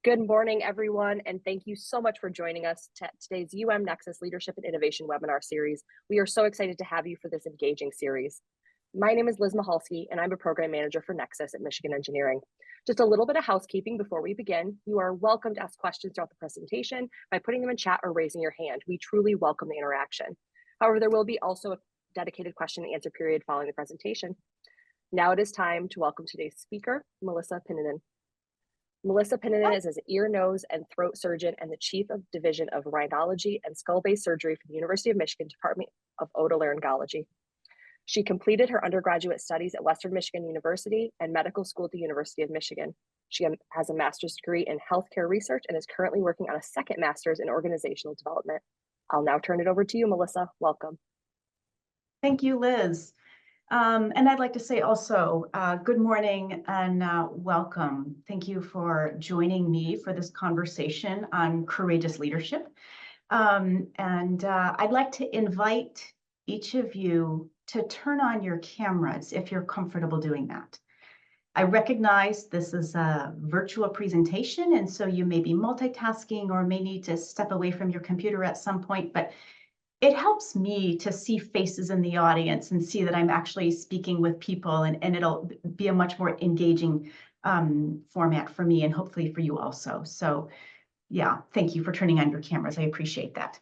Good morning, everyone, and thank you so much for joining us to today's Nexus Leadership and Innovation webinar series. We are so excited to have you for this engaging series. My name is Liz Mahalski, and I'm a program manager for Nexus at Michigan Engineering. Just a little bit of housekeeping before we begin. You are welcome to ask questions throughout the presentation by putting them in chat or raising your hand. We truly welcome the interaction. However, there will be also a dedicated question and answer period following the presentation. Now it is time to welcome today's speaker, Melissa Pinninen. Melissa Pinninen is an ear, nose, and throat surgeon and the Chief of Division of Rhinology and Skull-Base Surgery for the University of Michigan Department of Otolaryngology. She completed her undergraduate studies at Western Michigan University and medical school at the University of Michigan. She has a master's degree in healthcare research and is currently working on a second master's in organizational development. I'll now turn it over to you, Melissa. Welcome. Thank you, Liz. And I'd like to say also, good morning and welcome. Thank you for joining me for this conversation on courageous leadership. I'd like to invite each of you to turn on your cameras if you're comfortable doing that. I recognize this is a virtual presentation, and so you may be multitasking or may need to step away from your computer at some point, but it helps me to see faces in the audience and see that I'm actually speaking with people, and it'll be a much more engaging format for me and hopefully for you also. So yeah, thank you for turning on your cameras. I appreciate that.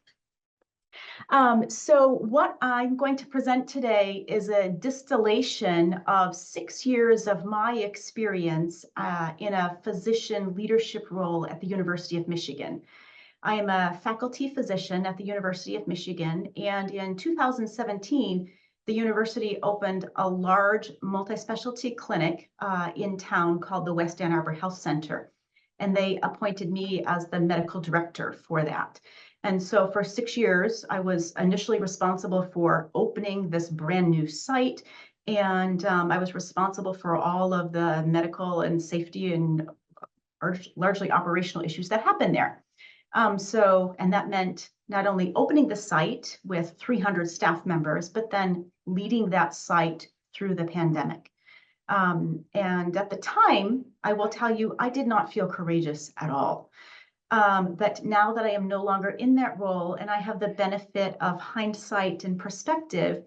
So what I'm going to present today is a distillation of 6 years of my experience in a physician leadership role at the University of Michigan. I am a faculty physician at the University of Michigan, and in 2017, the university opened a large multi-specialty clinic in town called the West Ann Arbor Health Center, and they appointed me as the medical director for that. And so for 6 years, I was initially responsible for opening this brand new site, and I was responsible for all of the medical and safety and largely operational issues that happened there. And that meant not only opening the site with 300 staff members, but then leading that site through the pandemic. And at the time, I will tell you, I did not feel courageous at all. But now that I am no longer in that role and I have the benefit of hindsight and perspective,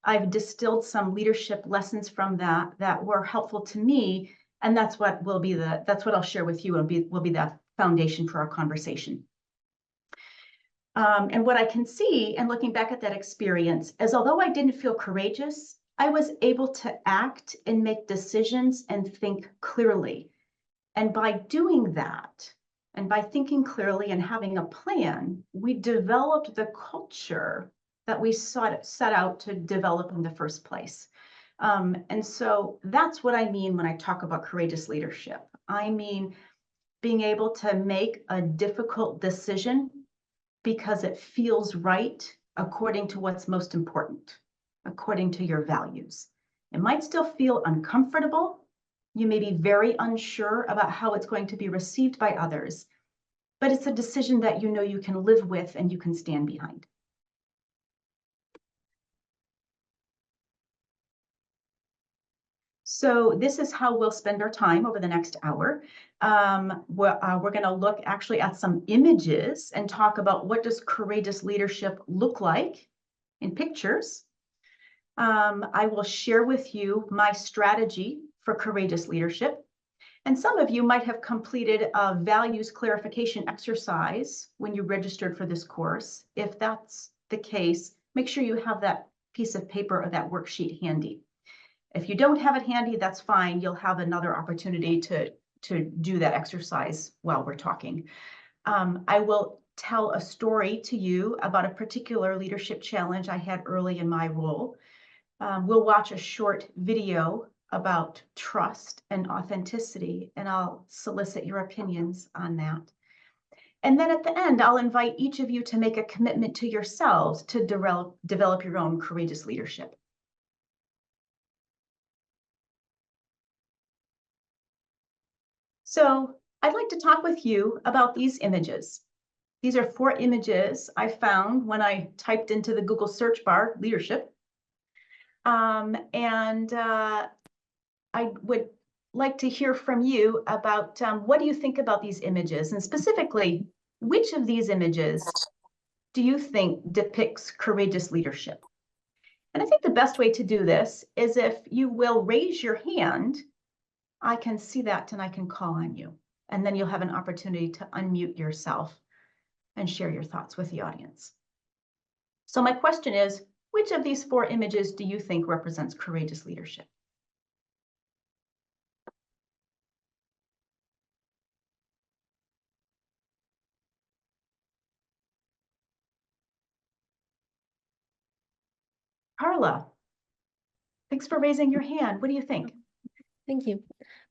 I've distilled some leadership lessons from that were helpful to me. And that's what I'll share with you and will be the foundation for our conversation. And what I can see, and looking back at that experience, is although I didn't feel courageous, I was able to act and make decisions and think clearly. And by doing that, and by thinking clearly and having a plan, we developed the culture that we set out to develop in the first place. And so that's what I mean when I talk about courageous leadership. I mean being able to make a difficult decision because it feels right according to what's most important, according to your values. It might still feel uncomfortable. You may be very unsure about how it's going to be received by others, but it's a decision that you know you can live with and you can stand behind. So this is how we'll spend our time over the next hour. We're going to look actually at some images and talk about what does courageous leadership look like in pictures. I will share with you my strategy for courageous leadership. And some of you might have completed a values clarification exercise when you registered for this course. If that's the case, make sure you have that piece of paper or that worksheet handy. If you don't have it handy, that's fine. You'll have another opportunity to do that exercise while we're talking. I will tell a story to you about a particular leadership challenge I had early in my role. We'll watch a short video about trust and authenticity, and I'll solicit your opinions on that. And then at the end, I'll invite each of you to make a commitment to yourselves to develop your own courageous leadership. So I'd like to talk with you about these images. These are 4 images I found when I typed into the Google search bar, leadership. I would like to hear from you about what do you think about these images, and specifically, which of these images do you think depicts courageous leadership? And I think the best way to do this is if you will raise your hand, I can see that and I can call on you. And then you'll have an opportunity to unmute yourself and share your thoughts with the audience. So my question is, which of these 4 images do you think represents courageous leadership? Carla, thanks for raising your hand. What do you think? Thank you.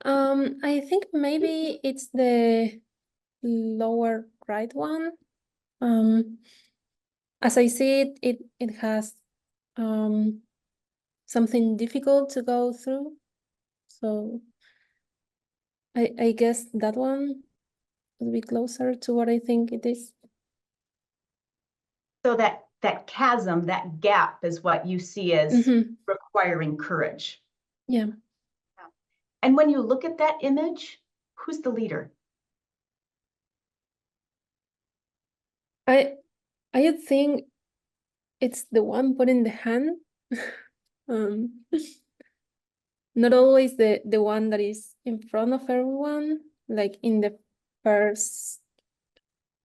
I think maybe it's the lower right one. As I see it, it has something difficult to go through. So I guess that one would be closer to what I think it is. So that chasm, that gap is what you see as requiring courage. Yeah. And when you look at that image, who's the leader? I would think it's the one putting the hand. Not always the one that is in front of everyone, like in the first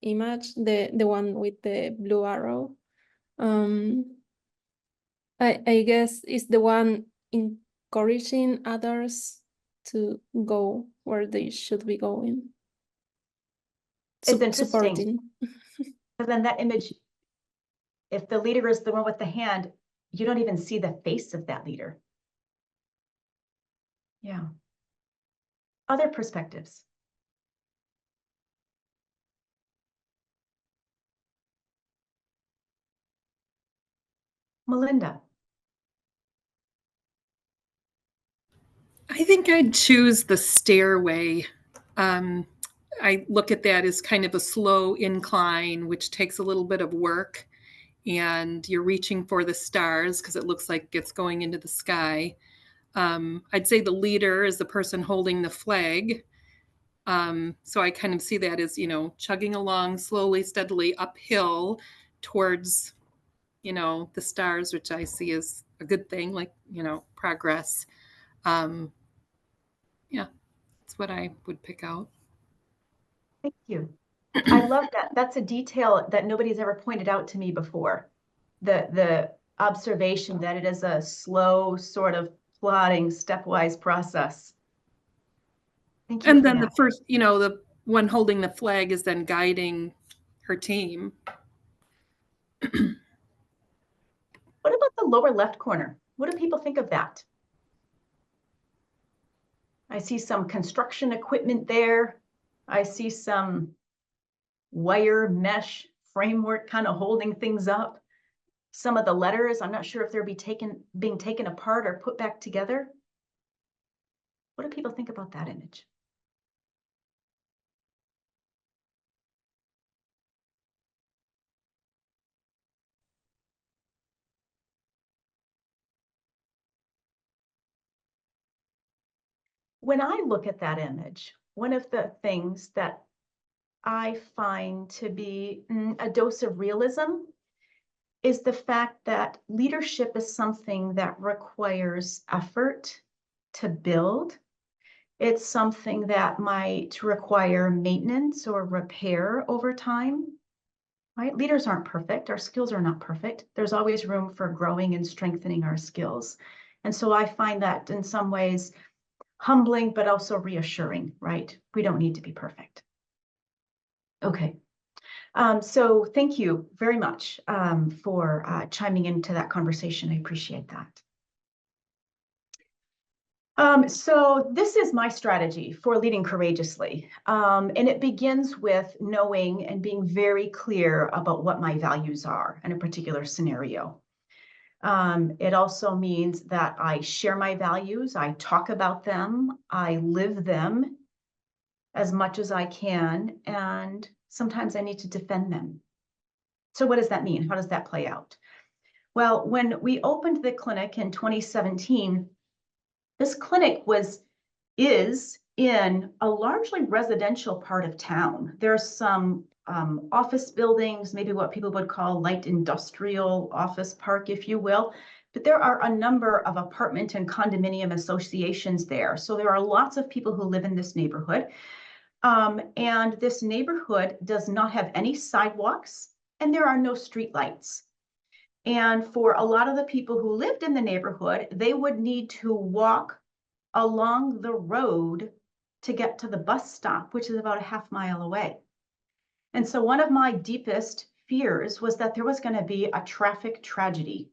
image, the one with the blue arrow. I guess it's the one encouraging others to go where they should be going. It's interesting. Supporting. Because then that image, if the leader is the one with the hand, you don't even see the face of that leader. Yeah. Other perspectives. Melinda. I think I'd choose the stairway. I look at that as kind of a slow incline, which takes a little bit of work, and you're reaching for the stars because it looks like it's going into the sky. I'd say the leader is the person holding the flag. So I kind of see that as, chugging along slowly, steadily uphill towards, the stars, which I see as a good thing, like, progress. Yeah, that's what I would pick out. Thank you. I love that. That's a detail that nobody's ever pointed out to me before. The observation that it is a slow, sort of plodding, stepwise process. Thank you. And then the first, the one holding the flag is then guiding her team. What about the lower left corner? What do people think of that? I see some construction equipment there. I see some wire mesh framework kind of holding things up. Some of the letters, I'm not sure if they're being taken apart or put back together. What do people think about that image? When I look at that image, one of the things that I find to be a dose of realism is the fact that leadership is something that requires effort to build. It's something that might require maintenance or repair over time, right? Leaders aren't perfect. Our skills are not perfect. There's always room for growing and strengthening our skills. And so I find that in some ways humbling, but also reassuring, right? We don't need to be perfect. Okay. So thank you very much for chiming into that conversation. I appreciate that. So this is my strategy for leading courageously. And it begins with knowing and being very clear about what my values are in a particular scenario. It also means that I share my values, I talk about them, I live them as much as I can, and sometimes I need to defend them. So what does that mean? How does that play out? Well, when we opened the clinic in 2017, this clinic was is in a largely residential part of town. There's some office buildings, maybe what people would call light industrial office park, if you will. But there are a number of apartment and condominium associations there. So there are lots of people who live in this neighborhood. And this neighborhood does not have any sidewalks, and there are no street lights. And for a lot of the people who lived in the neighborhood, they would need to walk along the road to get to the bus stop, which is about a half mile away. And so one of my deepest fears was that there was going to be a traffic tragedy,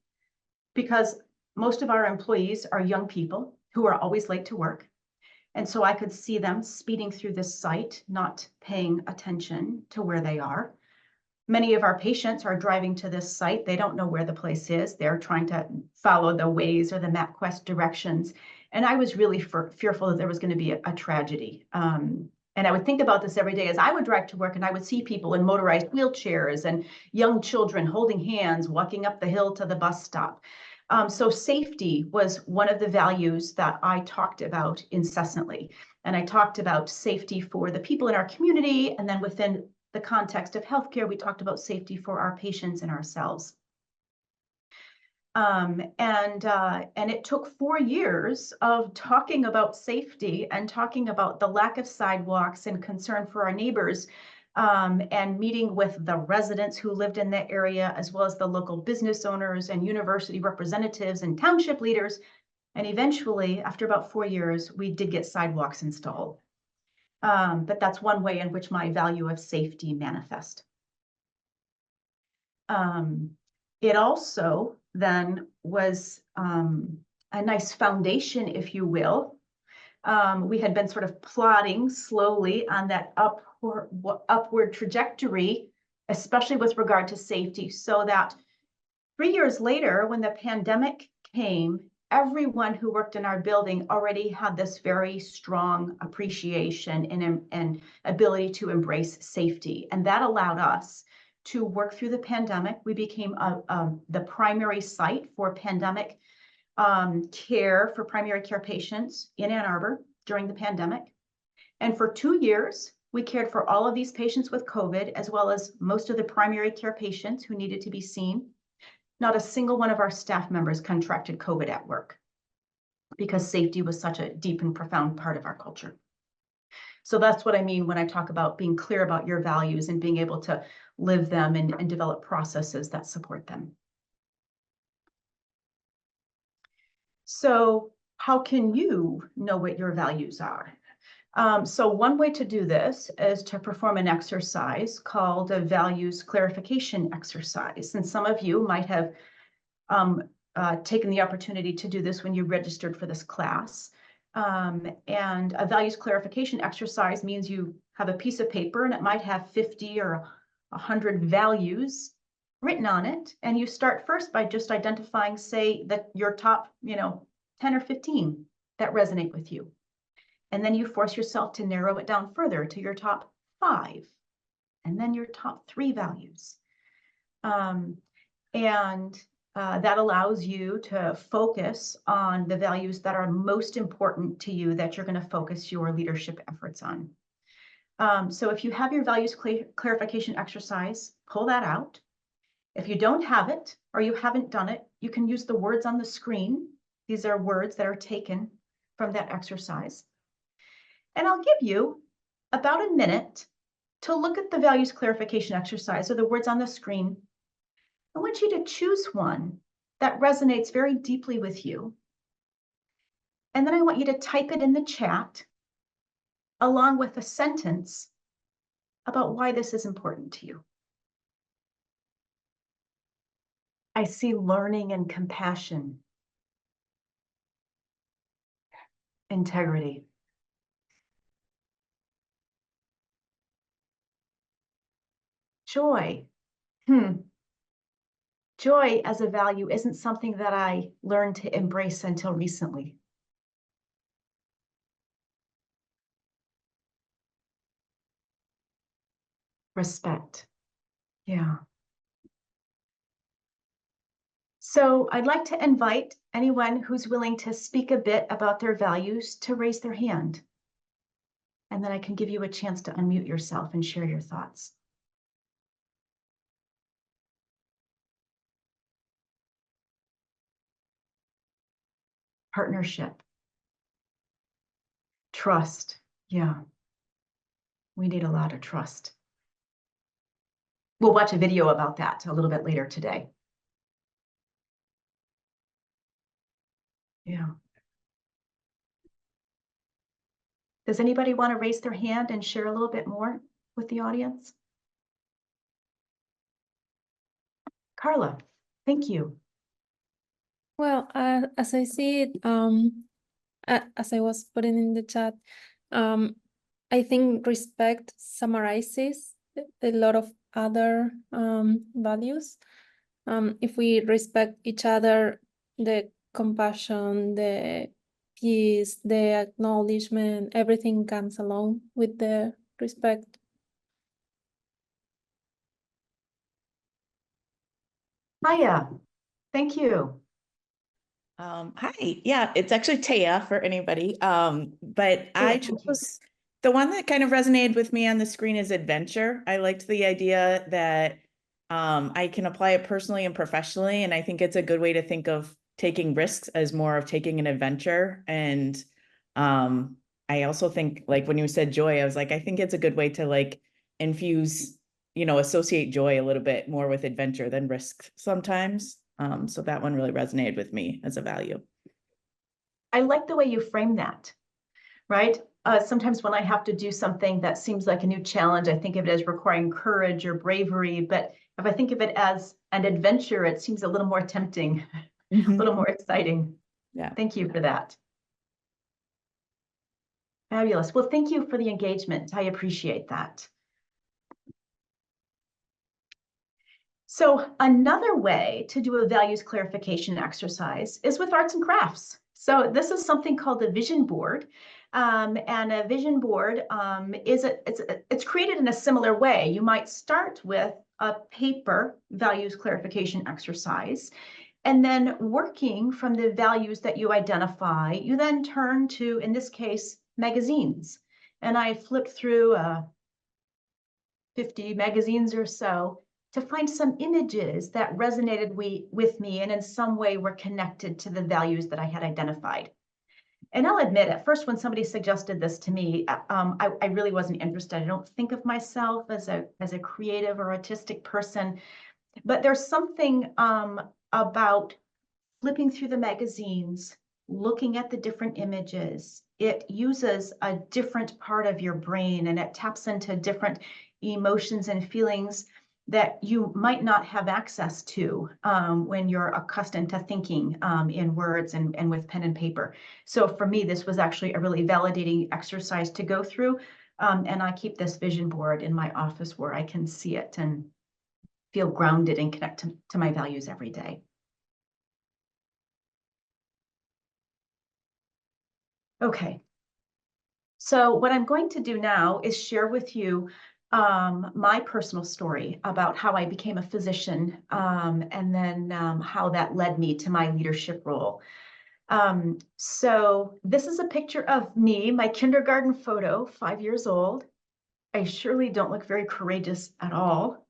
because most of our employees are young people who are always late to work. And so I could see them speeding through this site, not paying attention to where they are. Many of our patients are driving to this site. They don't know where the place is. They're trying to follow the Waze or the MapQuest directions. And I was really fearful that there was going to be a tragedy. And I would think about this every day as I would drive to work, and I would see people in motorized wheelchairs and young children holding hands, walking up the hill to the bus stop. So safety was one of the values that I talked about incessantly. And I talked about safety for the people in our community, and then within the context of healthcare, we talked about safety for our patients and ourselves. And it took 4 years of talking about safety and talking about the lack of sidewalks and concern for our neighbors, and meeting with the residents who lived in that area, as well as the local business owners and university representatives and township leaders. And eventually, after about 4 years, we did get sidewalks installed. But that's one way in which my value of safety manifest. It also then was a nice foundation, if you will. We had been sort of plodding slowly on that upward trajectory, especially with regard to safety, so that 3 years later, when the pandemic came, everyone who worked in our building already had this very strong appreciation and ability to embrace safety. And that allowed us to work through the pandemic. We became the primary site for pandemic care for primary care patients in Ann Arbor during the pandemic. And for 2 years, we cared for all of these patients with COVID, as well as most of the primary care patients who needed to be seen. Not a single one of our staff members contracted COVID at work, because safety was such a deep and profound part of our culture. So that's what I mean when I talk about being clear about your values and being able to live them and develop processes that support them. So how can you know what your values are? So one way to do this is to perform an exercise called a values clarification exercise. And some of you might have taken the opportunity to do this when you registered for this class. And a values clarification exercise means you have a piece of paper, and it might have 50 or 100 values written on it. And you start first by just identifying, say, that your top, 10 or 15 that resonate with you. And then you force yourself to narrow it down further to your top 5, and then your top 3 values. That allows you to focus on the values that are most important to you, that you're going to focus your leadership efforts on. So if you have your values clarification exercise, pull that out. If you don't have it, or you haven't done it, you can use the words on the screen. These are words that are taken from that exercise. And I'll give you about a minute to look at the values clarification exercise, or the words on the screen. I want you to choose one that resonates very deeply with you. And then I want you to type it in the chat along with a sentence about why this is important to you. I see learning and compassion, integrity. Joy. Joy as a value isn't something that I learned to embrace until recently. Respect. Yeah. So I'd like to invite anyone who's willing to speak a bit about their values to raise their hand. And then I can give you a chance to unmute yourself and share your thoughts. Partnership. Trust. Yeah. We need a lot of trust. We'll watch a video about that a little bit later today. Yeah. Does anybody want to raise their hand and share a little bit more with the audience? Carla, thank you. Well, as I see it, as I was putting in the chat, I think respect summarizes a lot of other values. If we respect each other, the compassion, the peace, the acknowledgement, everything comes along with the respect. Hiya, thank you. Hi, yeah, it's actually Taya for anybody. But I thank you. chose the one that kind of resonated with me on the screen is adventure. I liked the idea that I can apply it personally and professionally, and I think it's a good way to think of taking risks as more of taking an adventure. And I also think, like, when you said joy, I was like, I think it's a good way to like infuse, associate joy a little bit more with adventure than risk sometimes. So that one really resonated with me as a value. I like the way you frame that, right? Sometimes when I have to do something that seems like a new challenge, I think of it as requiring courage or bravery. But if I think of it as an adventure, it seems a little more tempting, a little more exciting. Yeah. Thank you for that. Fabulous. Well, thank you for the engagement. I appreciate that. So another way to do a values clarification exercise is with arts and crafts. So this is something called a vision board. And a vision board it's created in a similar way. You might start with a paper values clarification exercise, and then working from the values that you identify, you then turn to, in this case, magazines. And I flipped through 50 magazines or so to find some images that resonated with me and in some way were connected to the values that I had identified. And I'll admit, at first, when somebody suggested this to me, I really wasn't interested. I don't think of myself as a creative or artistic person, but there's something about flipping through the magazines, looking at the different images. It uses a different part of your brain, and it taps into different emotions and feelings that you might not have access to when you're accustomed to thinking in words and with pen and paper. So for me, this was actually a really validating exercise to go through. And I keep this vision board in my office where I can see it and feel grounded and connect to my values every day. Okay. So what I'm going to do now is share with you my personal story about how I became a physician and then how that led me to my leadership role. So this is a picture of me, my kindergarten photo, 5 years old. I surely don't look very courageous at all.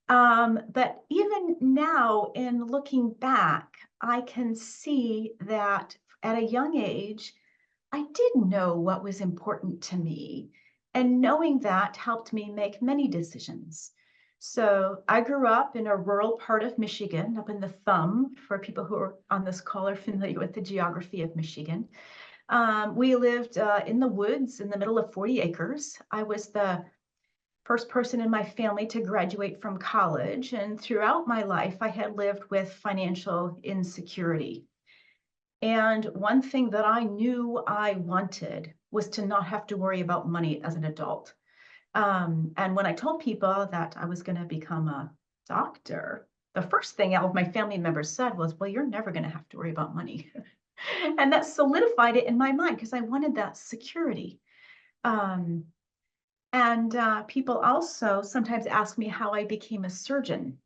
But even now, in looking back, I can see that at a young age, I did know what was important to me, and knowing that helped me make many decisions. So I grew up in a rural part of Michigan, up in the Thumb, for people who are on this call are familiar with the geography of Michigan. We lived in the woods in the middle of 40 acres. I was the first person in my family to graduate from college, and throughout my life, I had lived with financial insecurity. And one thing that I knew I wanted was to not have to worry about money as an adult. And when I told people that I was going to become a doctor, the first thing all of my family members said was, well, you're never going to have to worry about money. And that solidified it in my mind because I wanted that security. People also sometimes ask me how I became a surgeon.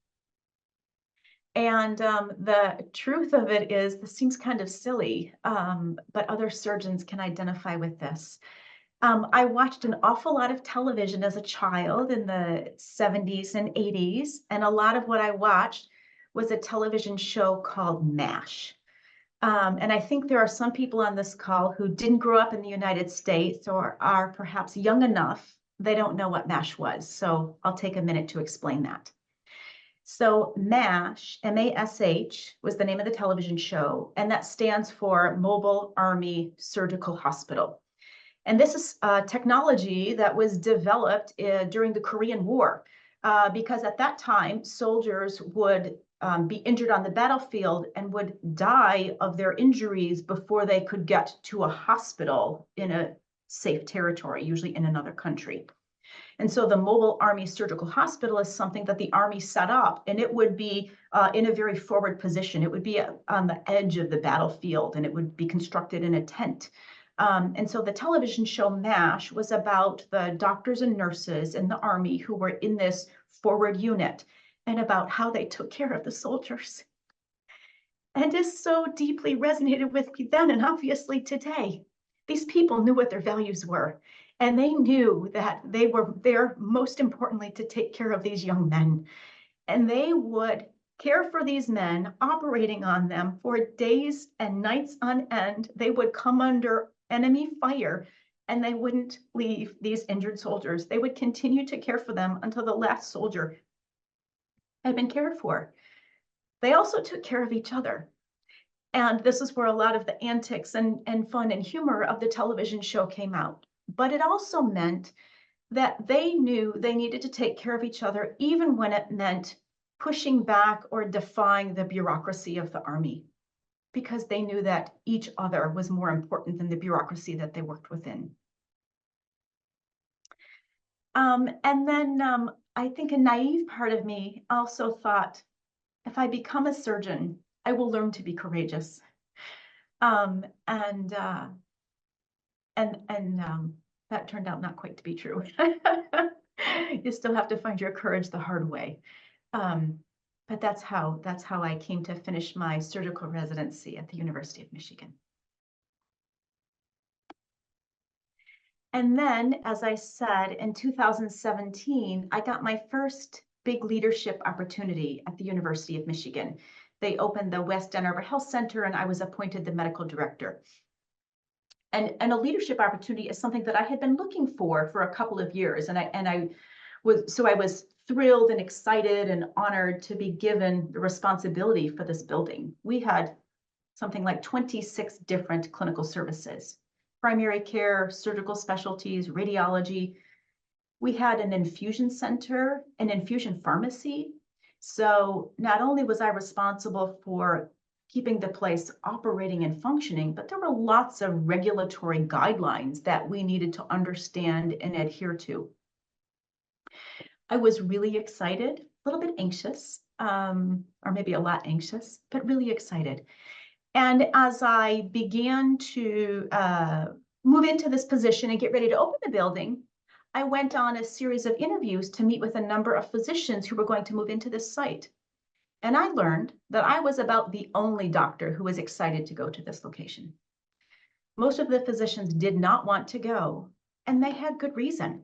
And the truth of it is, this seems kind of silly, but other surgeons can identify with this. I watched an awful lot of television as a child in the 70s and 80s, and a lot of what I watched was a television show called MASH. And I think there are some people on this call who didn't grow up in the United States or are perhaps young enough, they don't know what MASH was. So I'll take a minute to explain that. So MASH, M-A-S-H, was the name of the television show, and that stands for Mobile Army Surgical Hospital. And this is technology that was developed during the Korean War, because at that time, soldiers would be injured on the battlefield and would die of their injuries before they could get to a hospital in a safe territory, usually in another country. And so the Mobile Army Surgical Hospital is something that the Army set up, and it would be in a very forward position. It would be on the edge of the battlefield, and it would be constructed in a tent. And so the television show MASH was about the doctors and nurses in the Army who were in this forward unit and about how they took care of the soldiers. And this so deeply resonated with me then and obviously today. These people knew what their values were, and they knew that they were there most importantly to take care of these young men. And they would care for these men, operating on them for days and nights on end. They would come under enemy fire, and they wouldn't leave these injured soldiers. They would continue to care for them until the last soldier had been cared for. They also took care of each other. And this is where a lot of the antics and fun and humor of the television show came out. But it also meant that they knew they needed to take care of each other, even when it meant pushing back or defying the bureaucracy of the Army, because they knew that each other was more important than the bureaucracy that they worked within. And then I think a naive part of me also thought, if I become a surgeon, I will learn to be courageous. That turned out not quite to be true. You still have to find your courage the hard way. But that's how I came to finish my surgical residency at the University of Michigan. And then, as I said, in 2017, I got my first big leadership opportunity at the University of Michigan. They opened the West Ann Arbor Health Center, and I was appointed the medical director. And a leadership opportunity is something that I had been looking for a couple of years, and I was thrilled and excited and honored to be given the responsibility for this building. We had something like 26 different clinical services: primary care, surgical specialties, radiology. We had an infusion center, an infusion pharmacy. So not only was I responsible for keeping the place operating and functioning, but there were lots of regulatory guidelines that we needed to understand and adhere to. I was really excited, a little bit anxious, or maybe a lot anxious, but really excited. And as I began to move into this position and get ready to open the building, I went on a series of interviews to meet with a number of physicians who were going to move into this site. And I learned that I was about the only doctor who was excited to go to this location. Most of the physicians did not want to go, and they had good reason.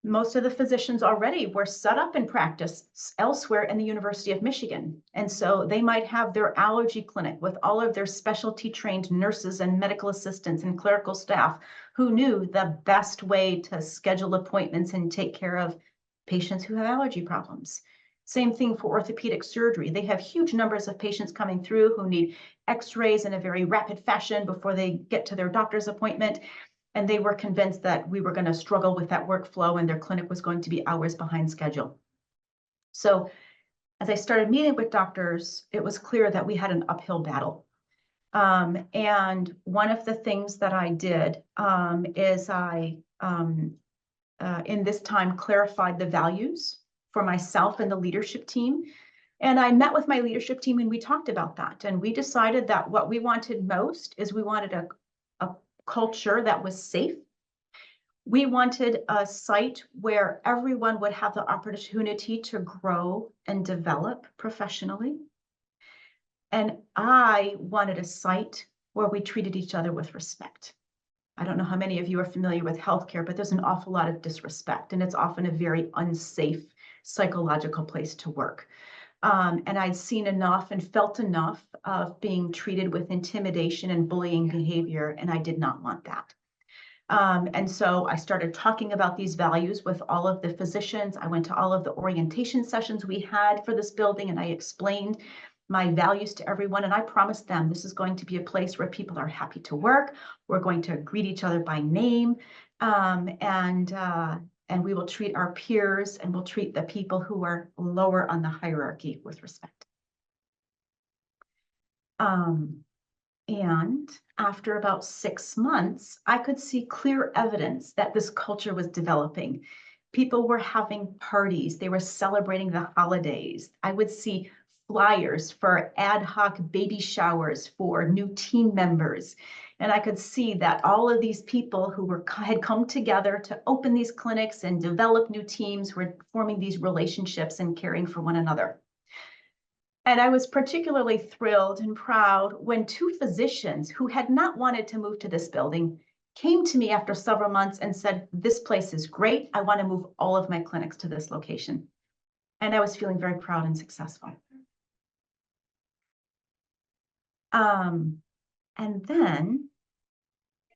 Most of the physicians already were set up in practice elsewhere in the University of Michigan. And so they might have their allergy clinic with all of their specialty trained nurses and medical assistants and clerical staff who knew the best way to schedule appointments and take care of patients who have allergy problems. Same thing for orthopedic surgery. They have huge numbers of patients coming through who need x-rays in a very rapid fashion before they get to their doctor's appointment. And they were convinced that we were going to struggle with that workflow and their clinic was going to be hours behind schedule. So as I started meeting with doctors, it was clear that we had an uphill battle. And one of the things that I did is I, in this time, clarified the values for myself and the leadership team. And I met with my leadership team and we talked about that. And we decided that what we wanted most is we wanted a culture that was safe. We wanted a site where everyone would have the opportunity to grow and develop professionally. And I wanted a site where we treated each other with respect. I don't know how many of you are familiar with healthcare, but there's an awful lot of disrespect, and it's often a very unsafe psychological place to work. And I'd seen enough and felt enough of being treated with intimidation and bullying behavior, and I did not want that. And so I started talking about these values with all of the physicians. I went to all of the orientation sessions we had for this building, and I explained my values to everyone. And I promised them this is going to be a place where people are happy to work. We're going to greet each other by name, and we will treat our peers and we'll treat the people who are lower on the hierarchy with respect. And after about 6 months, I could see clear evidence that this culture was developing. People were having parties. They were celebrating the holidays. I would see flyers for ad hoc baby showers for new team members. And I could see that all of these people who had come together to open these clinics and develop new teams were forming these relationships and caring for one another. And I was particularly thrilled and proud when 2 physicians who had not wanted to move to this building came to me after several months and said, this place is great. I want to move all of my clinics to this location. And I was feeling very proud and successful. And then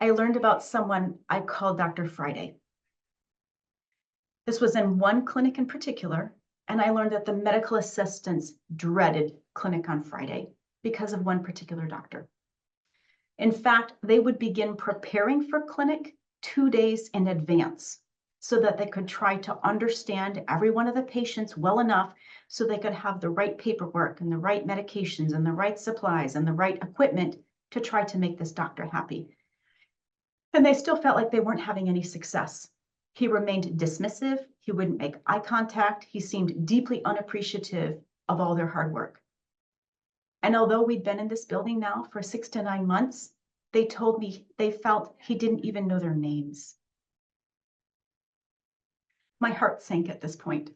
I learned about someone I called Dr. Friday. This was in one clinic in particular, and I learned that the medical assistants dreaded clinic on Friday because of one particular doctor. In fact, they would begin preparing for clinic 2 days in advance so that they could try to understand every one of the patients well enough so they could have the right paperwork and the right medications and the right supplies and the right equipment to try to make this doctor happy. And they still felt like they weren't having any success. He remained dismissive. He wouldn't make eye contact. He seemed deeply unappreciative of all their hard work. And although we'd been in this building now for 6 to 9 months, they told me they felt he didn't even know their names. My heart sank at this point,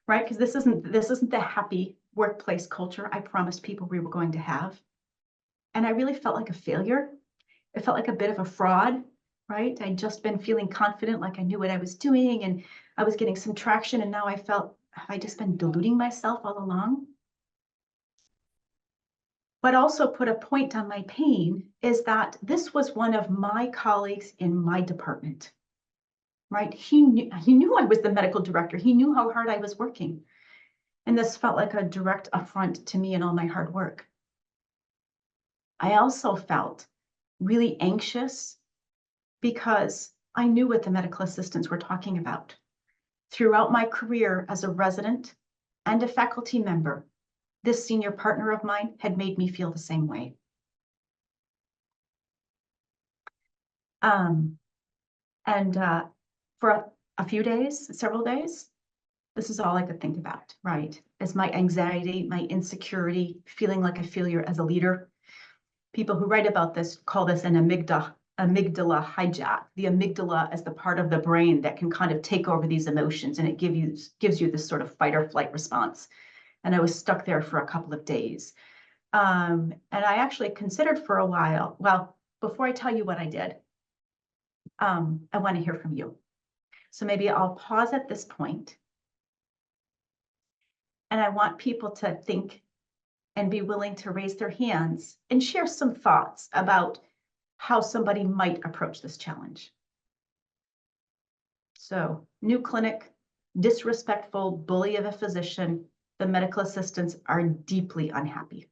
right? Because this isn't the happy workplace culture I promised people we were going to have. And I really felt like a failure. It felt like a bit of a fraud, right? I'd just been feeling confident, like I knew what I was doing and I was getting some traction. And now I felt, have I just been deluding myself all along? What also put a point on my pain is that this was one of my colleagues in my department, right? He knew I was the medical director. He knew how hard I was working. And this felt like a direct affront to me and all my hard work. I also felt really anxious because I knew what the medical assistants were talking about. Throughout my career as a resident and a faculty member, this senior partner of mine had made me feel the same way. For a few days, several days, this is all I could think about, right? As my anxiety, my insecurity, feeling like a failure as a leader. People who write about this call this an amygdala hijack. The amygdala is the part of the brain that can kind of take over these emotions, and it gives you this sort of fight or flight response. And I was stuck there for a couple of days. And I actually considered for a while, well, before I tell you what I did, I want to hear from you. So maybe I'll pause at this point, and I want people to think and be willing to raise their hands and share some thoughts about how somebody might approach this challenge. So, new clinic, disrespectful bully of a physician, the medical assistants are deeply unhappy.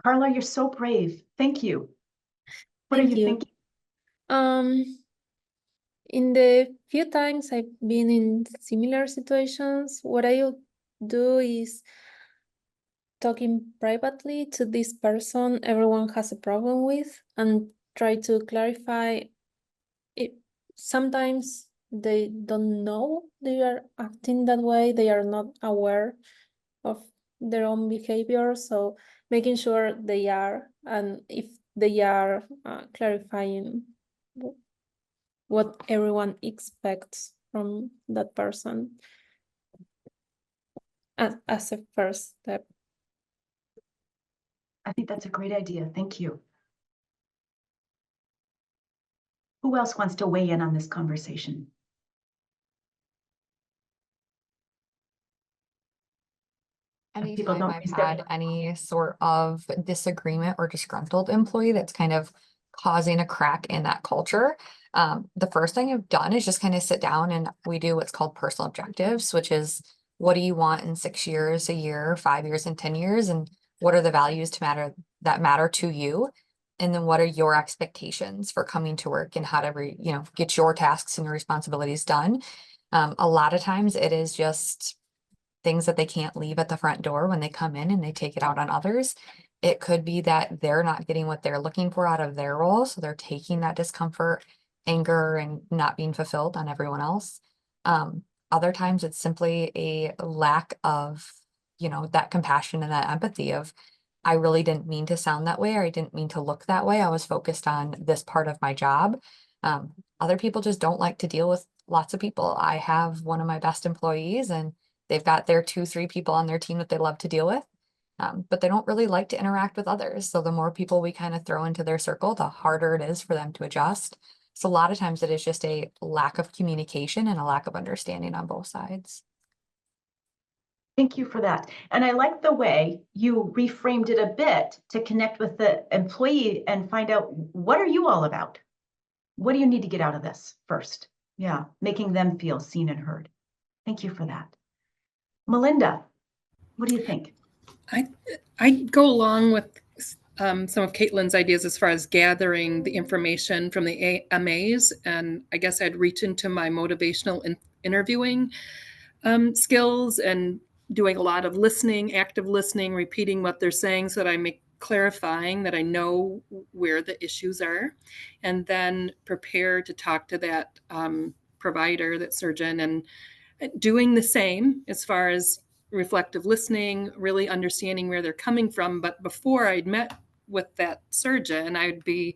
Carla, you're so brave. Thank you. What are Thank you you. thinking? In the few times I've been in similar situations, what I'll do is talking privately to this person everyone has a problem with and try to clarify it. Sometimes they don't know they are acting that way. They are not aware of their own behavior. So making sure they are, and if they are, clarifying what everyone expects from that person as a first step. I think that's a great idea. Thank you. Who else wants to weigh in on this conversation? People Anytime don't I've raise their had hand. any sort of disagreement or disgruntled employee that's kind of causing a crack in that culture, the first thing I've done is just kind of sit down and we do what's called personal objectives, which is what do you want in 6 years, a year, 5 years, and 10 years, and what are the values that matter to you, and then what are your expectations for coming to work and how to get your tasks and your responsibilities done. A lot of times it is just things that they can't leave at the front door when they come in and they take it out on others. It could be that they're not getting what they're looking for out of their role, so they're taking that discomfort, anger, and not being fulfilled on everyone else. Other times it's simply a lack of, that compassion and that empathy of, I really didn't mean to sound that way, or I didn't mean to look that way. I was focused on this part of my job. Other people just don't like to deal with lots of people. I have one of my best employees, and they've got their 2-3 people on their team that they love to deal with, but they don't really like to interact with others. So the more people we kind of throw into their circle, the harder it is for them to adjust. So a lot of times it is just a lack of communication and a lack of understanding on both sides. Thank you for that. And I like the way you reframed it a bit to connect with the employee and find out, what are you all about? What do you need to get out of this first? Yeah, making them feel seen and heard. Thank you for that. Melinda, what do you think? I go along with some of Caitlin's ideas as far as gathering the information from the MAs, and I guess I'd reach into my motivational interviewing skills and doing a lot of listening, active listening, repeating what they're saying so that I make clarifying that I know where the issues are, and then prepare to talk to that provider, that surgeon, and doing the same as far as reflective listening, really understanding where they're coming from. But before I'd met with that surgeon, I'd be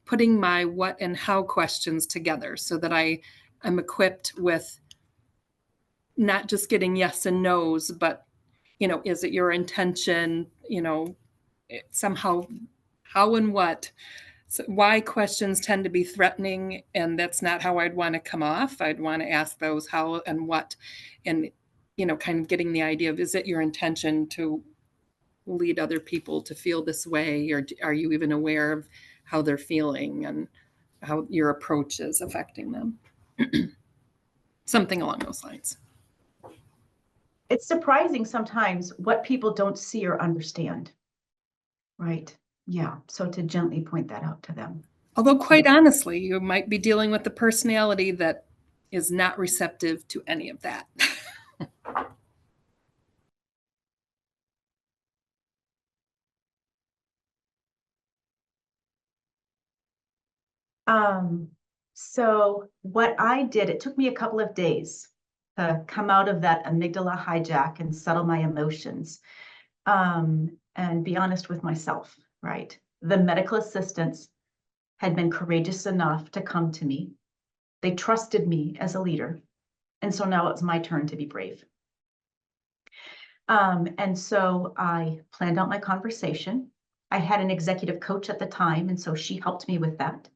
putting my what and how questions together so that I'm equipped with not just getting yes and no's, but, is it your intention, somehow, how and what. So why questions tend to be threatening, and that's not how I'd want to come off. I'd want to ask those how and what, and, kind of getting the idea of, is it your intention to lead other people to feel this way, or are you even aware of how they're feeling and how your approach is affecting them? Something along those lines. It's surprising sometimes what people don't see or understand. Right. Yeah. So to gently point that out to them. Although quite honestly, you might be dealing with a personality that is not receptive to any of that. So what I did, it took me a couple of days to come out of that amygdala hijack and settle my emotions, and be honest with myself, right? The medical assistants had been courageous enough to come to me. They trusted me as a leader. And so now it's my turn to be brave. And so I planned out my conversation. I had an executive coach at the time, and so she helped me with that.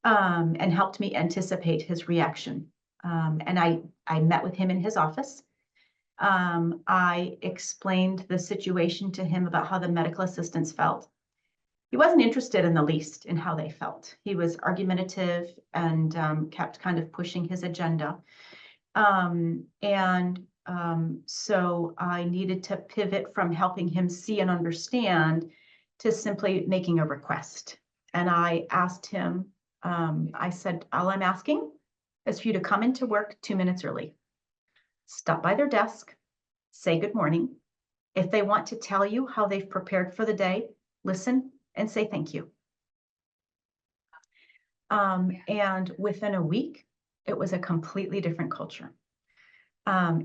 And helped me anticipate his reaction. And I met with him in his office. I explained the situation to him about how the medical assistants felt. He wasn't interested in the least in how they felt. He was argumentative and kept kind of pushing his agenda. So I needed to pivot from helping him see and understand to simply making a request. And I asked him, I said, all I'm asking is for you to come into work 2 minutes early. Stop by their desk, say good morning. If they want to tell you how they've prepared for the day, listen and say thank you. And within a week, it was a completely different culture.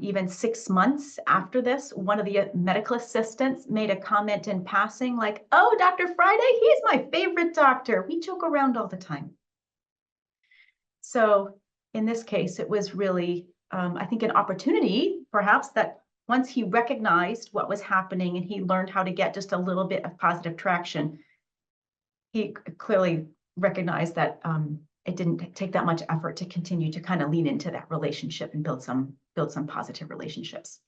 Even 6 months after this, one of the medical assistants made a comment in passing like, "Oh, Dr. Friday, he's my favorite doctor. We joke around all the time." So in this case, it was really, I think, an opportunity, perhaps, that once he recognized what was happening and he learned how to get just a little bit of positive traction, he clearly recognized that it didn't take that much effort to continue to kind of lean into that relationship and build some positive relationships.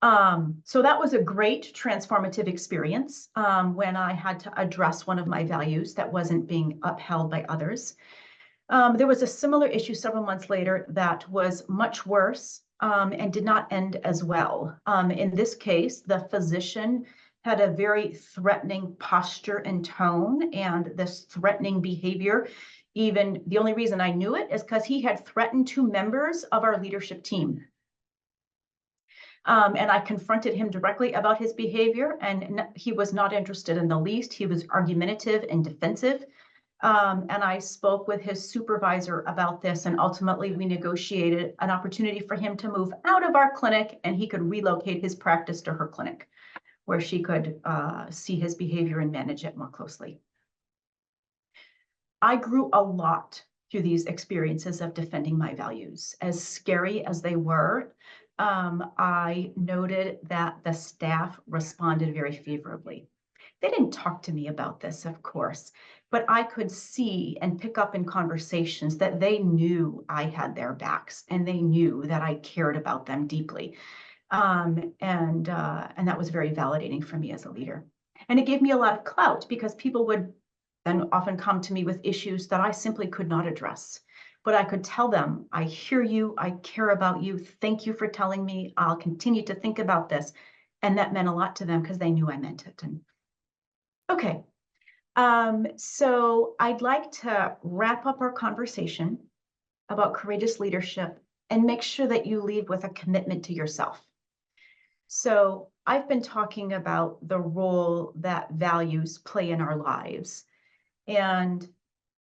So that was a great transformative experience when I had to address one of my values that wasn't being upheld by others. There was a similar issue several months later that was much worse and did not end as well. In this case, the physician had a very threatening posture and tone, and this threatening behavior, even the only reason I knew it is because he had threatened 2 members of our leadership team. And I confronted him directly about his behavior, and he was not interested in the least. He was argumentative and defensive. And I spoke with his supervisor about this, and ultimately we negotiated an opportunity for him to move out of our clinic, and he could relocate his practice to her clinic, where she could see his behavior and manage it more closely. I grew a lot through these experiences of defending my values. As scary as they were, I noted that the staff responded very favorably. They didn't talk to me about this, of course, but I could see and pick up in conversations that they knew I had their backs and they knew that I cared about them deeply. And that was very validating for me as a leader. And it gave me a lot of clout because people would then often come to me with issues that I simply could not address. But I could tell them, I hear you, I care about you, thank you for telling me, I'll continue to think about this. And that meant a lot to them because they knew I meant it. And okay, so I'd like to wrap up our conversation about courageous leadership and make sure that you leave with a commitment to yourself. So I've been talking about the role that values play in our lives. And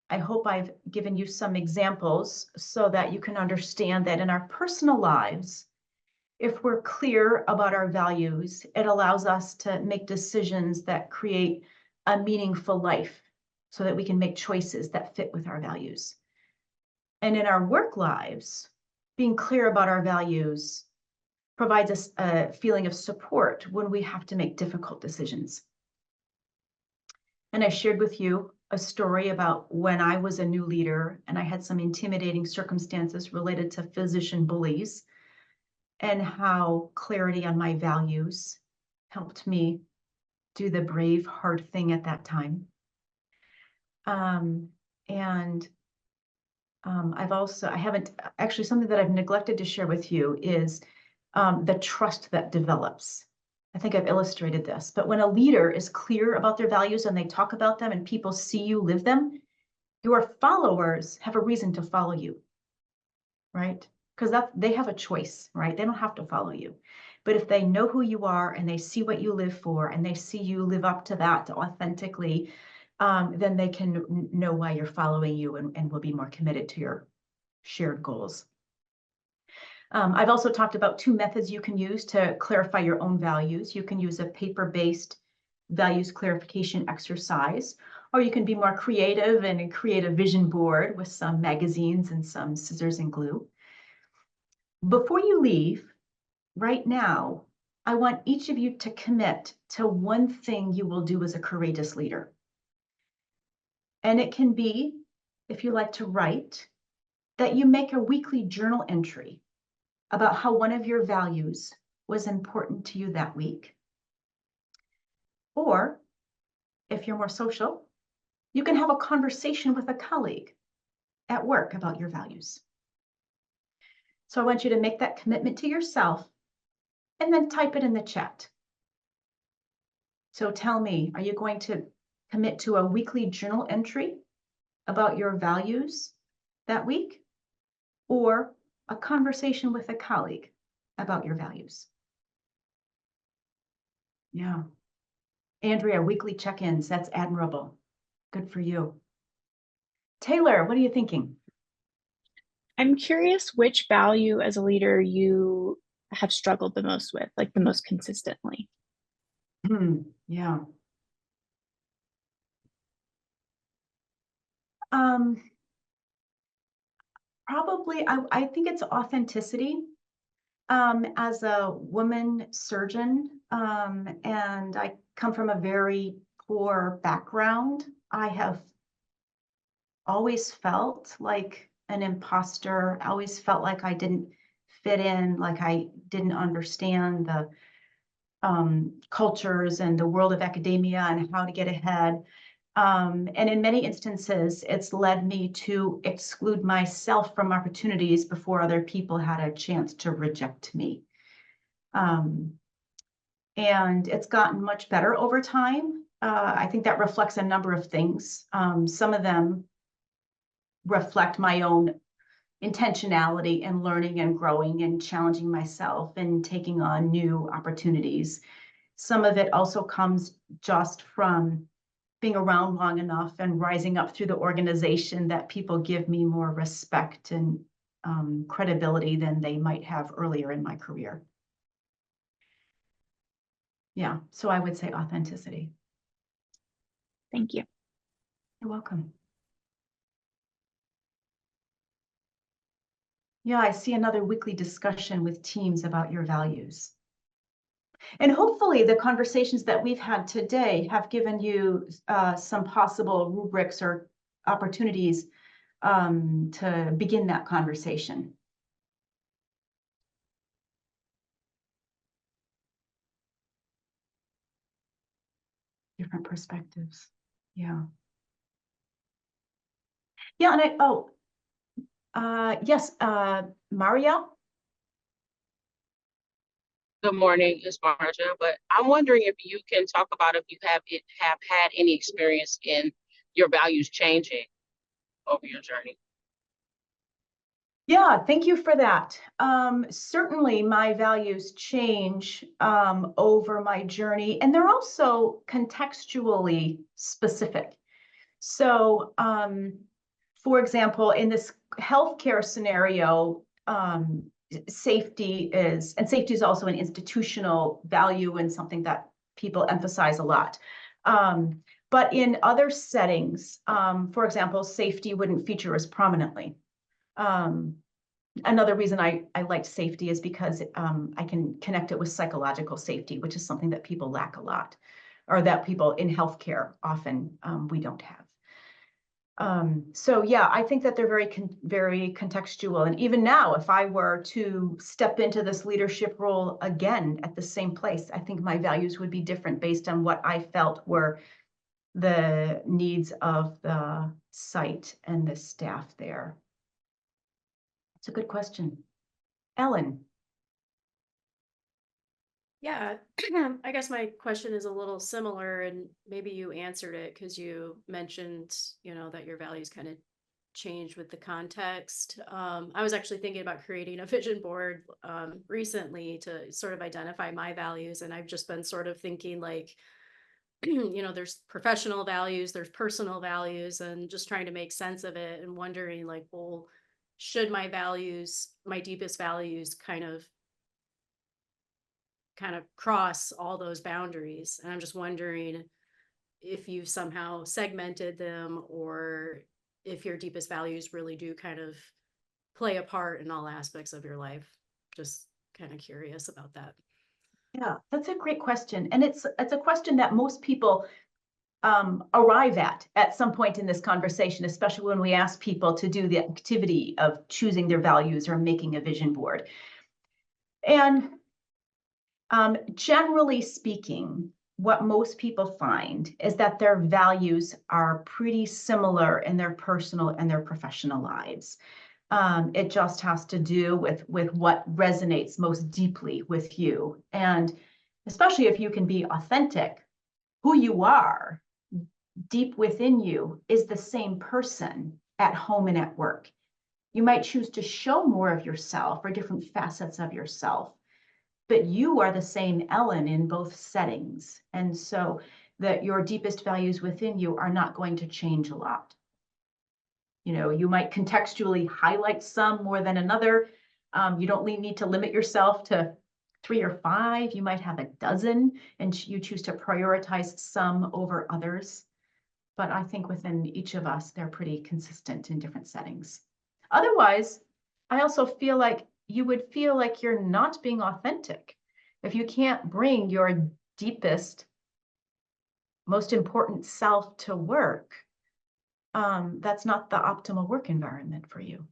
I hope I've given you some examples so that you can understand that in our personal lives, if we're clear about our values, it allows us to make decisions that create a meaningful life so that we can make choices that fit with our values. And in our work lives, being clear about our values provides us a feeling of support when we have to make difficult decisions. And I shared with you a story about when I was a new leader and I had some intimidating circumstances related to physician bullies, and how clarity on my values helped me do the brave, hard thing at that time. Something that I've neglected to share with you is the trust that develops. I think I've illustrated this, but when a leader is clear about their values and they talk about them and people see you live them, your followers have a reason to follow you, right? Because they have a choice, right? They don't have to follow you. But if they know who you are and they see what you live for and they see you live up to that authentically, then they can know why you're following you and will be more committed to your shared goals. I've also talked about 2 methods you can use to clarify your own values. You can use a paper-based values clarification exercise, or you can be more creative and create a vision board with some magazines and some scissors and glue. Before you leave, right now, I want each of you to commit to one thing you will do as a courageous leader. And it can be, if you like to write, that you make a weekly journal entry about how one of your values was important to you that week. Or if you're more social, you can have a conversation with a colleague at work about your values. So I want you to make that commitment to yourself and then type it in the chat. So tell me, are you going to commit to a weekly journal entry about your values that week, or a conversation with a colleague about your values? Yeah. Andrea, weekly check-ins, that's admirable. Good for you. Taylor, what are you thinking? I'm curious which value as a leader you have struggled the most with, like the most consistently. Yeah. Probably, I think it's authenticity. As a woman surgeon, and I come from a very poor background, I have always felt like an imposter, I always felt like I didn't fit in, like I didn't understand the cultures and the world of academia and how to get ahead. And in many instances, it's led me to exclude myself from opportunities before other people had a chance to reject me. And it's gotten much better over time. I think that reflects a number of things. Some of them reflect my own intentionality in learning and growing and challenging myself and taking on new opportunities. Some of it also comes just from being around long enough and rising up through the organization that people give me more respect and credibility than they might have earlier in my career. Yeah, so I would say authenticity. Thank you. You're welcome. Yeah, I see another weekly discussion with teams about your values. And hopefully the conversations that we've had today have given you some possible rubrics or opportunities to begin that conversation. Different perspectives. Yeah. Yeah, and yes, Maria? Good morning, it's Marja, but I'm wondering if you can talk about if you have had any experience in your values changing over your journey. Yeah, thank you for that. Certainly my values change over my journey, and they're also contextually specific. So, for example, in this healthcare scenario, safety is also an institutional value and something that people emphasize a lot. But in other settings, for example, safety wouldn't feature as prominently. Another reason I liked safety is because I can connect it with psychological safety, which is something that people lack a lot, or that people in healthcare often we don't have. So yeah, I think that they're very contextual. And even now, if I were to step into this leadership role again at the same place, I think my values would be different based on what I felt were the needs of the site and the staff there. It's a good question. Ellen. Yeah, I guess my question is a little similar, and maybe you answered it because you mentioned, that your values kind of change with the context. I was actually thinking about creating a vision board recently to sort of identify my values, and I've just been sort of thinking like, there's professional values, there's personal values, and just trying to make sense of it and wondering like, well, should my values, my deepest values kind of cross all those boundaries? And I'm just wondering if you've somehow segmented them, or if your deepest values really do kind of play a part in all aspects of your life. Just kind of curious about that. Yeah, that's a great question. And it's a question that most people arrive at some point in this conversation, especially when we ask people to do the activity of choosing their values or making a vision board. And generally speaking, what most people find is that their values are pretty similar in their personal and their professional lives. It just has to do with what resonates most deeply with you. And especially if you can be authentic, who you are deep within you is the same person at home and at work. You might choose to show more of yourself or different facets of yourself, but you are the same Ellen in both settings. And so that your deepest values within you are not going to change a lot. You know, you might contextually highlight some more than another. You don't need to limit yourself to 3 or 5. You might have a dozen, and you choose to prioritize some over others. But I think within each of us, they're pretty consistent in different settings. Otherwise, I also feel like you would feel like you're not being authentic. If you can't bring your deepest, most important self to work, that's not the optimal work environment for you.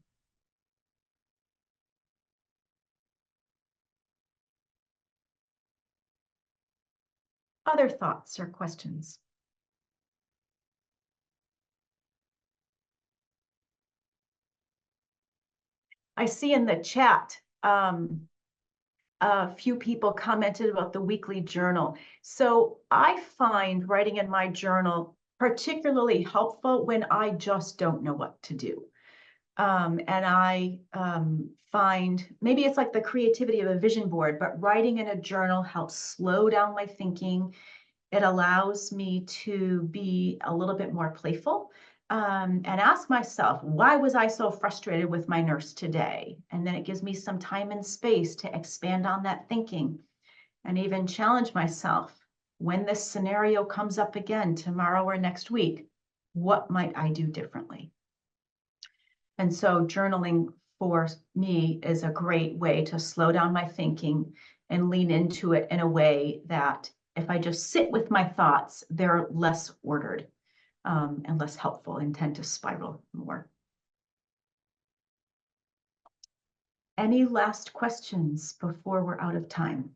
Other thoughts or questions? I see in the chat, a few people commented about the weekly journal. So I find writing in my journal particularly helpful when I just don't know what to do. And I find maybe it's like the creativity of a vision board, but writing in a journal helps slow down my thinking. It allows me to be a little bit more playful and ask myself, why was I so frustrated with my nurse today? And then it gives me some time and space to expand on that thinking and even challenge myself. When this scenario comes up again tomorrow or next week, what might I do differently? And so journaling for me is a great way to slow down my thinking and lean into it in a way that if I just sit with my thoughts, they're less ordered and less helpful and tend to spiral more. Any last questions before we're out of time?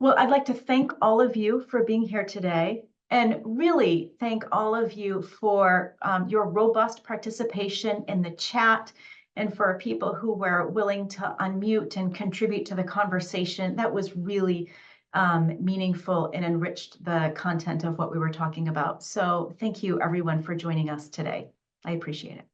Well, I'd like to thank all of you for being here today, and really thank all of you for your robust participation in the chat, and for people who were willing to unmute and contribute to the conversation. That was really meaningful and enriched the content of what we were talking about. So thank you everyone for joining us today. I appreciate it.